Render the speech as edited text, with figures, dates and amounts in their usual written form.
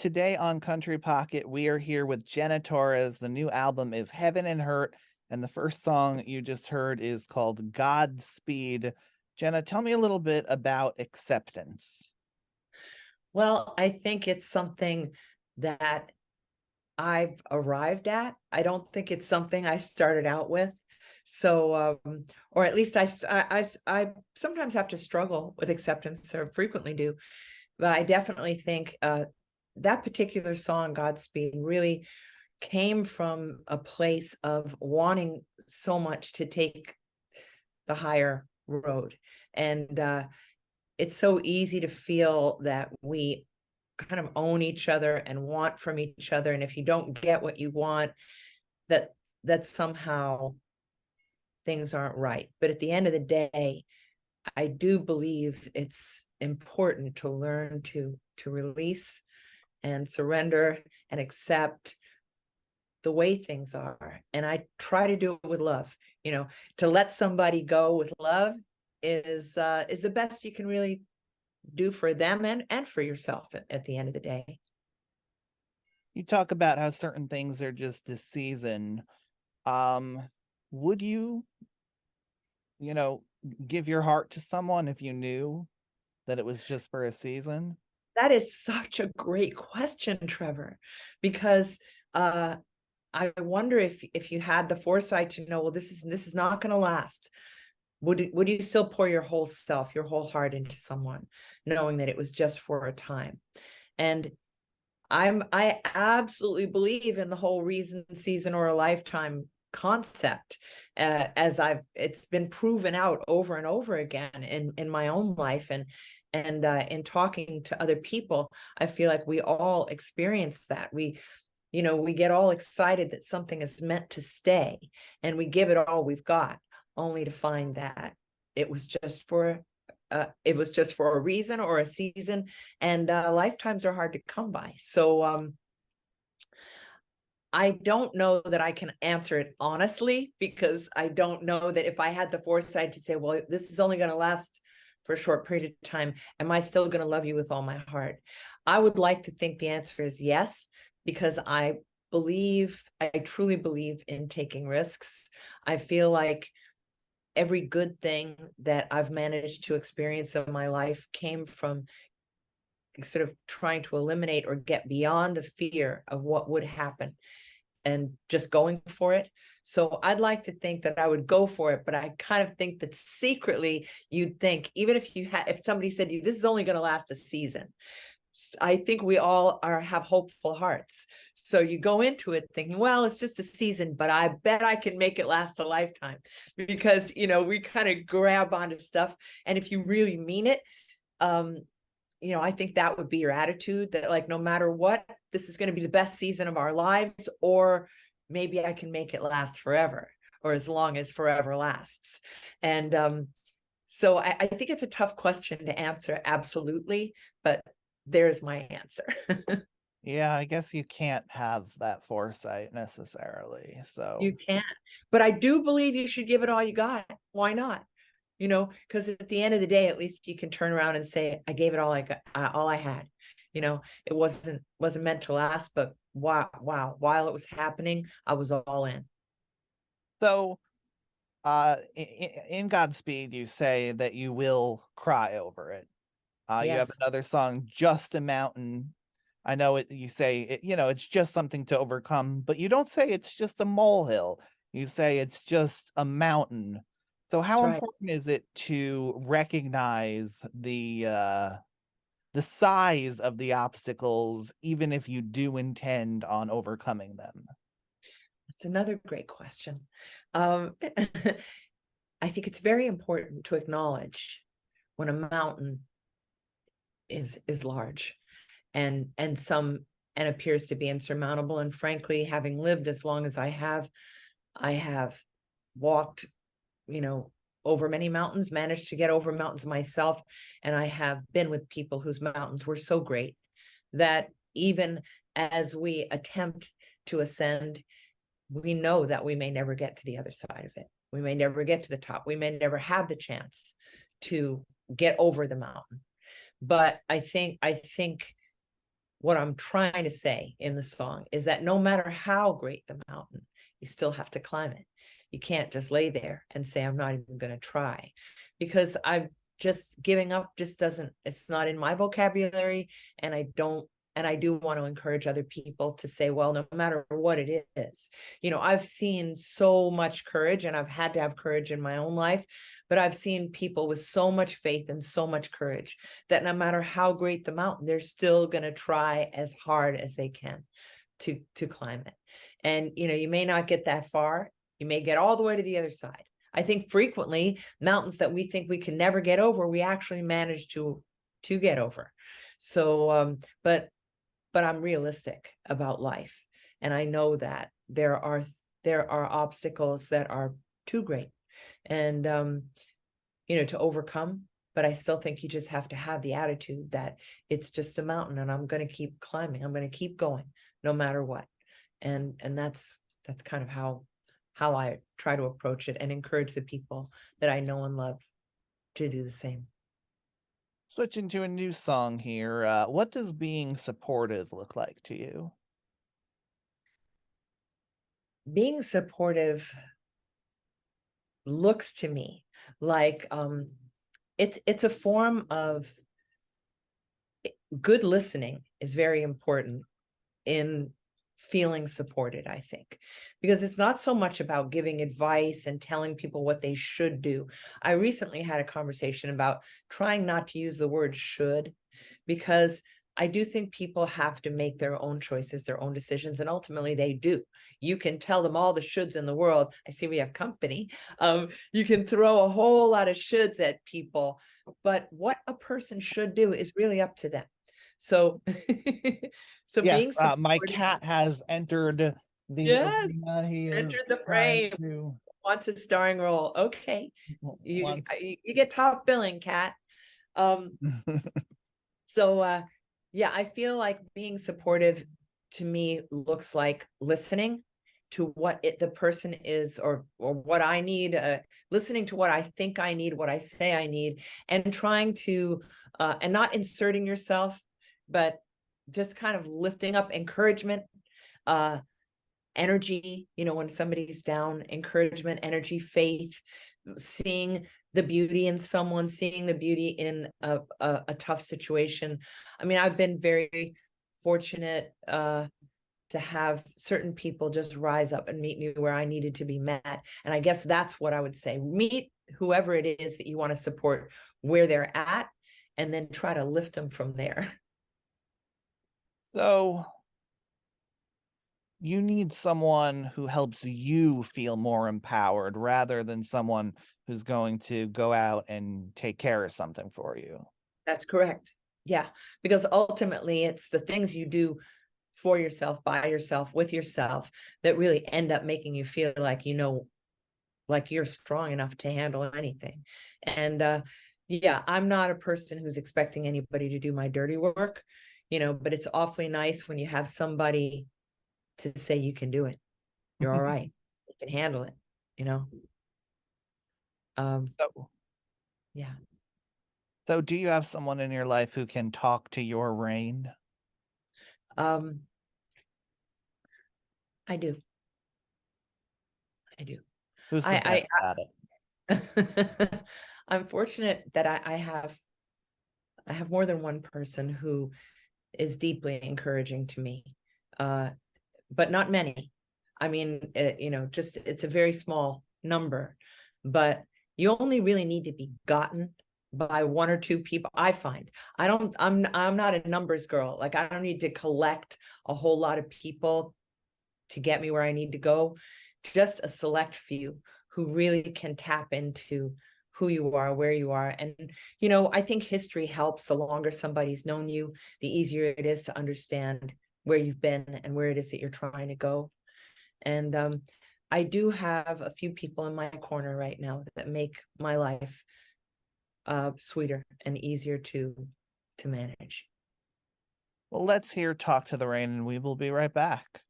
today on Country Pocket, we are here with Jenna Torres. The new album is Heaven and Hurt, and the first song you just heard is called Godspeed. Jenna, tell me a little bit about acceptance. Well, I think it's something that I've arrived at. I don't think it's something I started out with. So, or at least I sometimes have to struggle with acceptance, or frequently do. But I definitely think that particular song, Godspeed, really came from a place of wanting so much to take the higher road. And it's so easy to feel that we kind of own each other and want from each other. And if you don't get what you want, that somehow things aren't right. But at the end of the day, I do believe it's important to learn to release and surrender and accept the way things are. And I try to do it with love. To let somebody go with love is the best you can really do for them and for yourself at the end of the day. You talk about how certain things are just this season. Would you give your heart to someone if you knew that it was just for a season? That is such a great question, Trevor, because I wonder if you had the foresight to know, well, this is not going to last. Would you still pour your whole self, your whole heart into someone, knowing that it was just for a time? And I absolutely believe in the whole reason, season, or a lifetime concept, it's been proven out over and over again in my own life, and in talking to other people. I feel like we all experience that. We get all excited that something is meant to stay, and we give it all we've got, only to find that it was just for a reason or a season, and lifetimes are hard to come by. So I don't know that I can answer it honestly, because I don't know that if I had the foresight to say, well, this is only going to last for a short period of time, am I still going to love you with all my heart? I would like to think the answer is yes, because I truly believe in taking risks. I feel like every good thing that I've managed to experience in my life came from sort of trying to eliminate or get beyond the fear of what would happen and just going for it. So I'd like to think that I would go for it, but I kind of think that secretly you'd think, even if somebody said to you, this is only going to last a season, I think we all have hopeful hearts. So you go into it thinking, well, it's just a season, but I bet I can make it last a lifetime, because, we kind of grab onto stuff. And if you really mean it, I think that would be your attitude, that like, no matter what, this is going to be the best season of our lives, or maybe I can make it last forever, or as long as forever lasts. And so I think it's a tough question to answer absolutely, but there's my answer. Yeah, I guess you can't have that foresight necessarily. So You can't, but I do believe you should give it all you got. Why not? Because at the end of the day, at least you can turn around and say, I gave it all I got, all I had. It wasn't meant to last, but wow, while it was happening, I was all in. So in Godspeed, you say that you will cry over it. You have Yes, another song, Just a Mountain. I know it, you say it's just something to overcome, but you don't say it's just a molehill. You say it's just a mountain. So that's how right. important is it to recognize the size of the obstacles, even if you do intend on overcoming them? That's another great question. Um, I think it's very important to acknowledge when a mountain is large and appears to be insurmountable. And frankly, having lived as long as I have walked, over many mountains, managed to get over mountains myself. And I have been with people whose mountains were so great that even as we attempt to ascend, we know that we may never get to the other side of it. We may never get to the top. We may never have the chance to get over the mountain. But I think what I'm trying to say in the song is that no matter how great the mountain, you still have to climb it. You can't just lay there and say, I'm not even going to try, because I've just giving up just doesn't, it's not in my vocabulary. And I do want to encourage other people to say, well, no matter what it is, I've seen so much courage, and I've had to have courage in my own life, but I've seen people with so much faith and so much courage that no matter how great the mountain, they're still going to try as hard as they can to climb it. And, you may not get that far. You may get all the way to the other side. I think frequently mountains that we think we can never get over, we actually manage to get over. So, but I'm realistic about life. And I know that there are obstacles that are too great and, to overcome. But I still think you just have to have the attitude that it's just a mountain and I'm going to keep climbing. I'm going to keep going no matter what. And that's kind of how I try to approach it and encourage the people that I know and love to do the same. Switching to a new song here. What does being supportive look like to you? Being supportive looks to me like it's a form of good listening is very important in feeling supported, I think, because it's not so much about giving advice and telling people what they should do. I recently had a conversation about trying not to use the word should, because I do think people have to make their own choices, their own decisions, and ultimately they do. You can tell them all the shoulds in the world. I see we have company. You can throw a whole lot of shoulds at people, but what a person should do is really up to them. So, so being Yes, my supportive, cat has entered the yes, arena. He is enter the trying frame. to Wants a starring role. Okay, you once. you get top billing, cat. Um, so yeah, I feel like being supportive to me looks like listening to what the person is, or what I need, listening to what I think I need, what I say I need, and trying to and not inserting yourself, but just kind of lifting up encouragement, uh energy, when somebody's down, encouragement, energy, faith, seeing the beauty in someone, seeing the beauty in a tough situation. I mean, I've been very fortunate to have certain people just rise up and meet me where I needed to be met. And I guess that's what I would say. Meet whoever it is that you want to support where they're at, and then try to lift them from there. So you need someone who helps you feel more empowered rather than someone who's going to go out and take care of something for you. That's correct. Yeah, because ultimately it's the things you do for yourself, by yourself, with yourself, that really end up making you feel like, like you're strong enough to handle anything. And yeah, I'm not a person who's expecting anybody to do my dirty work, but it's awfully nice when you have somebody to say you can do it. You're all right. You can handle it, you know. So, Yeah. so do you have someone in your life who can talk to your rain? Um I do. I do. Who's the I best at it? I'm fortunate that I have more than one person who is deeply encouraging to me, but not many. I mean, just it's a very small number, but you only really need to be gotten by one or two people. I find I'm not a numbers girl. Like, I don't need to collect a whole lot of people to get me where I need to go. Just a select few who really can tap into who you are, where you are. And, I think history helps. The longer somebody's known you, the easier it is to understand where you've been and where it is that you're trying to go. And I do have a few people in my corner right now that make my life sweeter and easier to manage. Well, let's hear Talk to the Rain, and we will be right back.